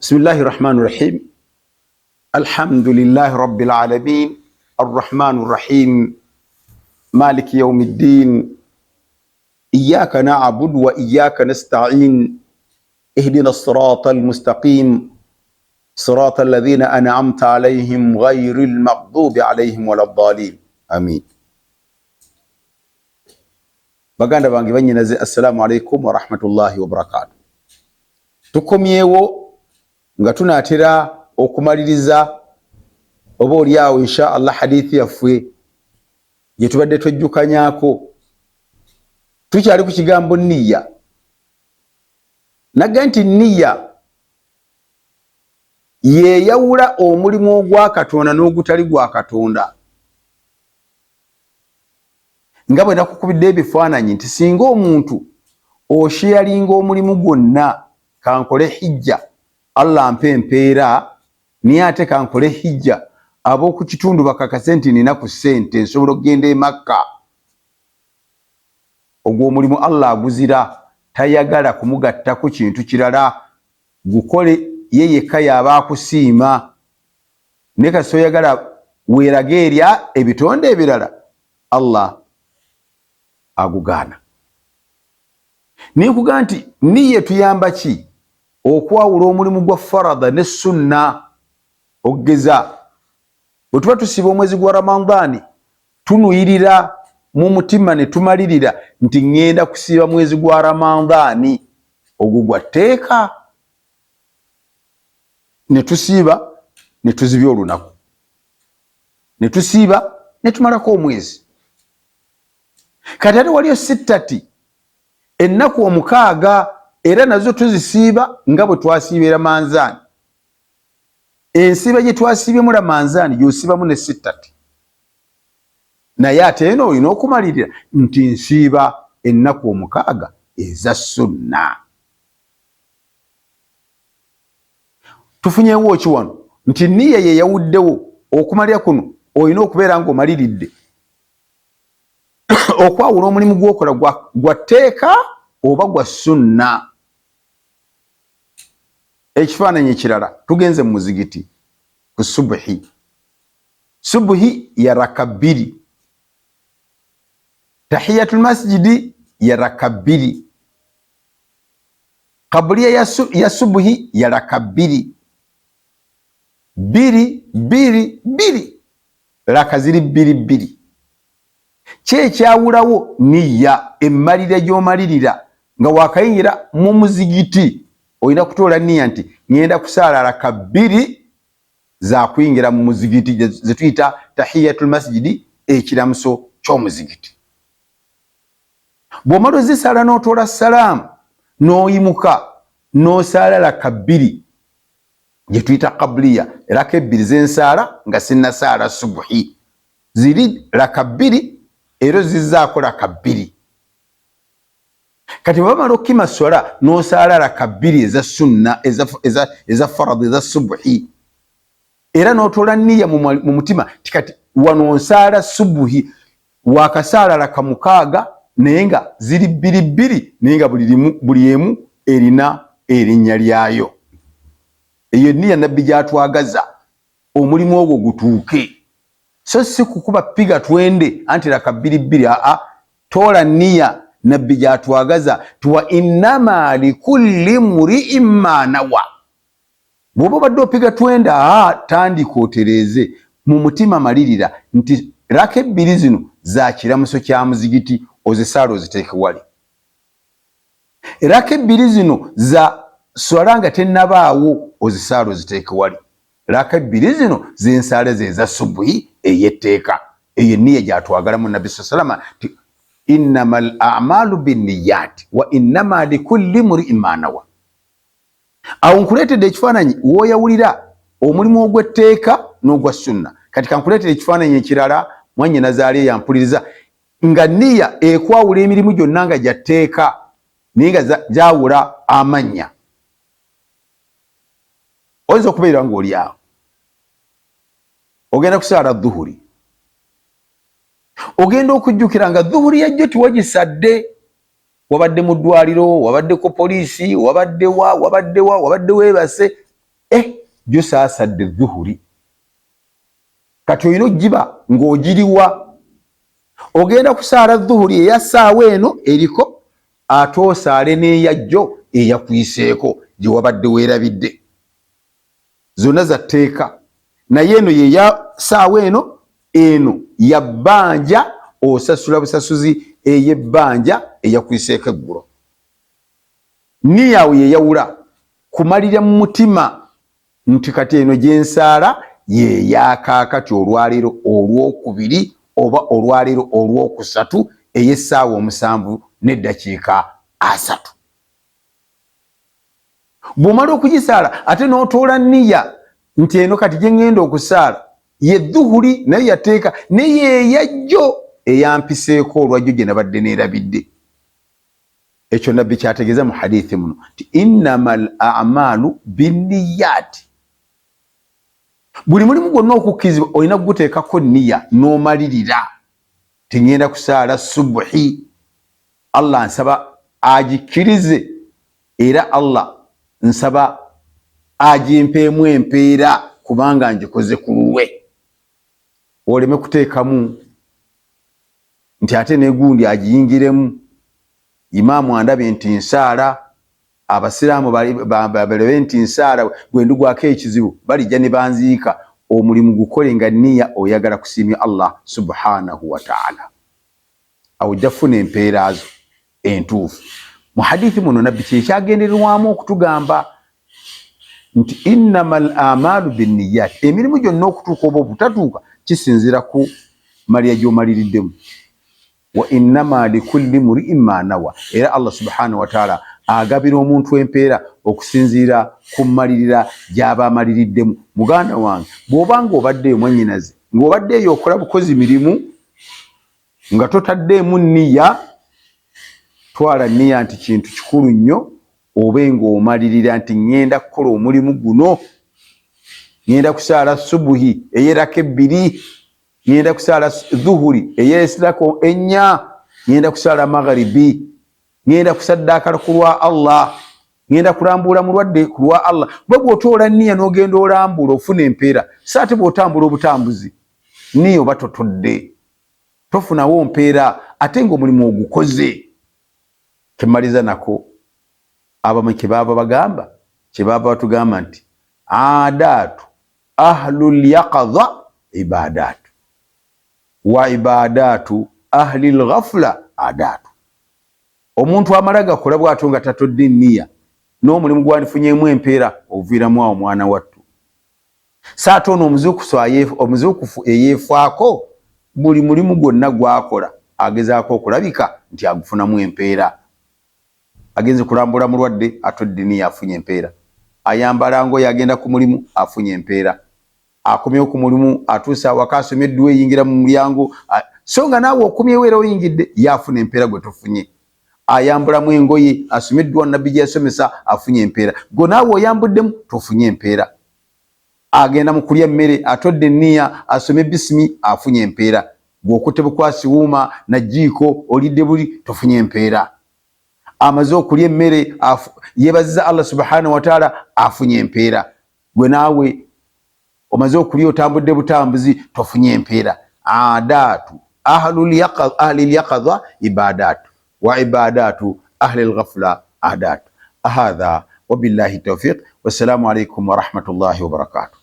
بسم الله الرحمن الرحيم. الحمد لله رب العالمين الرحمن الرحيم مالك يوم الدين إياك نعبد وإياك نستعين اهدنا الصراط المستقيم صراط الذين أنعمت عليهم غير المغضوب عليهم ولا الضالين آمين. baganda bange banyinaze assalamu alaikum wa rahmatullahi wa barakatuh. Tukomyewo nga tunatera okumaliriza oba oliawo insha Allah hadithi yaffe gye tubadde twejjukanyako. Tukyali ku kigambo nniya. Naga nti nniya yeyawula omulimu ogwa Katonda n'ogutali gwa Katonda. Nga bwe nakukubidde ebifaananyi nti singa omuntu osheyalinga omulimu gwonna, kankole hijja Allah ampe empeera, niye ate kankole hijja ab'oku kitundu bakakase nti nina ku ssente nsobola okugenda e Makka, ogwo omulimu Allah aguzira, tayagala kumugattako kintu kirala, gukole ye yekka y'aba akusiima. Ne kasita oyagala weerage erya ebitonde ebirala, Allah agugaana. Nikuga nti niye tuyamba ki okwawula omulimu gwa farada ne sunna. Ogeza bwe tuba tusiba omwezi gwa Ramadani, tunuyirira mu mutima ne tumalirira nti ŋŋenda kusiiba mwezi gwa Ramadani, ogwo gwa tteeka. Ne tusiiba ne tuzibya olunaku, ne tusiiba ne tumalako omwezi. Kati ate waliyo sittati, ennaku 6, era nazo tuzisiiba nga bwe twasiiba Ramadani. Ensiiba gye twasiibyemu Ramadani gy'osiibamu ne sittati. Naye ate eno olina okumalirira nti nsiiba ennaku 6 eza sunna. Tufunyewo ki wano? Nti nniya ye yawuddewo okumalira kuno olina okubeera ng'omaliridde okwawula omulimu gw'okola gwa tteeka oba gwa sunna. Ekifaananyi ekirala, tugenze mu muzigiti ku subuhi. Subuhi ya raka 2, tahiyatul masjidi ya raka 2, qabliya ya subuhi ya raka 2, 2 raka ziri 2. Kyekyawulawo niya, emmalira gy'omalirira nga wakayingira mu muzigiti olina kutoola niya nti ŋŋenda kusaala raka 2 za kuyingira mu muzigiti ze tuyita tahiyatul masjidi, ekiramuso ky'omuzigiti. Bw'omala ozisaala n'otoola salaamu n'oyimuka n'osaala raka 2 gye tuyita qabliya, raka 2 zensaala nga sinnasaala subuhi, ziri raka 2 era zizzaako raka 2. Kati bw'omala okukima swala n'osaala raka 2 eza sunna eza faradu eza subuhi, era n'otoola nniya mu mutima ti kati wano nsaala subuhi, wakasaala raka 6 naye nga ziri 2 naye nga buli emu erina erinnya lyayo. Eyo nniya nabbi gy'atwagaza omulimu ogwo gutuuke, so si kukuba piga twende anti raka 2. Toola nniya nabbi gy'atwagaza tuwa innama likulli mri'in ma nawa. Bw'oba obadde opiga twende, tandika otereeze mu mutima, malirira nti raka 2 zino za kiramuso kya muzigiti, ozisaala oziteeke wali. Raka 2 zino za swala nga tennabaawo, ozisaala oziteeke wali. Raka 2 zino zensaala zeza subuhi ey'etteeka. Eyo nniya gy'atwagalamu nabbi sallallahu alaihi wasallam nti innamal a'malu binniyati wa innama likulli mri'in ma nawa. Awo nkuleetedde ekifaananyi w'oyawulira omulimu ogw'etteeka n'ogwa sunna. Kati kankuleetedde ekifaananyi ekirala, mwannyinaze ali yampuliriza, nga nniya ekwawula emirimu gyonna nga gya tteeka naye nga gyawula amannya. Oyinza okubeera ng'oli awo ogenda kusaala dhuhuri, ogenda okujjukira nga dhuhuri yajjo tiwagisadde, wabadde mu ddwaliro, wabadde ku poliisi, wabadde wa wabadde weebase, jo saasadde dhuhuri kati olina ogiba ng'ogiriwa ogenda kusaala dhuhuri eya ssaawa eno eriko ate osaale n'eyajjo eyakwiseeko gye wabadde weerabidde zonna za tteeka naye eno yeya ssaawa eno ya bbanja osasula busasuzi ey'ebbanja eyakwiseeko eggulo niyaawe yeyawula kumalira mu mutima nti kati eno gyensaala yeyakaakati olwaleero olwokubiri oba olwaleero olwokusatu ey'essaawa 7:30 bw'omala okugisaala ate n'otoola niya nti eno kati gyengenda okusaala ye dhuhuri naye yateeka naye eyajjo eyampiseeko olwajjo gye nabadde neerabidde ekyo nabbi kyategeeza mu hadithi muno nti innamal a'malu binniyati buli mulimu gwonna okukkirizibwa olina kuguteekako niya n'omalirira tingenda kusaala subuhi Allah nsaba agikkirize era Allah nsaba agimpeemu empeera kubanga ngikoze ku lulwe oleme kuteekamu nti ate negundi agiyingiremu imaamu andabe nti nsaala abasiraamu balebe nti nsaala gwendugwako ekizibu balijja ne banziika omulimu gukole nga niya oyagala kusiimya Allah subhanahu wa ta'ala awo ojja kufuna empeera zo entuufu mu hadithi muno nabbi kyekyagendererwamu okutugamba nti innamal amalu binniyat emirimu gyonna okutuuka oba obutatuuka kisinzira ku malya gy'omaliriddemu wa innama likulli mri'in ma nawa era Allah subhanahu wa ta'ala agabira omuntu empeera okusinziira ku malirira gy'aba amaliriddemu muganda wange bw'obanga obaddeyo mwannyinaze ng'obaddeeyo okola bukozi mirimu nga totaddeemu niya twala niya nti kintu kikulu nnyo obe ng'omalirira nti ngenda kukola omulimu guno ngenda kusaala subuhi ey'eraka 2 ngenda kusaala dhuhuri ey'esirako 4 ngenda kusaala magharibi ngenda kusaddaakala ku lwa Allah ngenda kulambuula mulwadde ku lwa Allah bwe bw'otoola niya n'ogenda olambuula ofuna empeera saate bw'otambula obutambuzi niya oba totodde tofunawo mpeera ate ng'omulimu ogukoze kemaliza nako abamu kyebaava bagamba kyebaava batugamba nti aadaatu ahlul yaqadha ibadaatu wa ibadaatu ahlil ghafla aadaatu omuntu amala gakola bw'atyo nga tatodde niya n'omulimu gwanifunyemu empeera oviiramu awo mwana wattu saate ono omuzuukufu eyeefaako buli mulimu gwonna gwakola agezaako okulabika nti agufunamu empeera agenze kulambula mulwadde atodde niya afunye empeera ayambala ngoye agenda ku mulimu afunye empeera akomyewo ku mulimu atuuse awaka asomye edduwa eyingira mu mulyango so nga naawe okomyewo era oyingidde yaafuna empeera gwe tofunye ayambulamu engoye asomye edduwa nabbi gye yasomesa afunye empeera gwe naawe oyambuddemu tofunye empeera agenda mu kulya emmere atodde niya asomye bisimi afunye empeera gweokutte bukwasi wuuma na jiiko olidde buli tofunye empeera amaze okulya emmere yeebaziza Allah subhanahu wa ta'ala afunye empeera gwe naawe omaze okulya otambudde butambuzi tofunye empeera aadaatu ahlil yaqadha ibadaatu wa ibadaatu ahlil ghafla aadaatu hadha wabillahi tawfiq wassalamu alaikum warahmatullahi wabarakatuh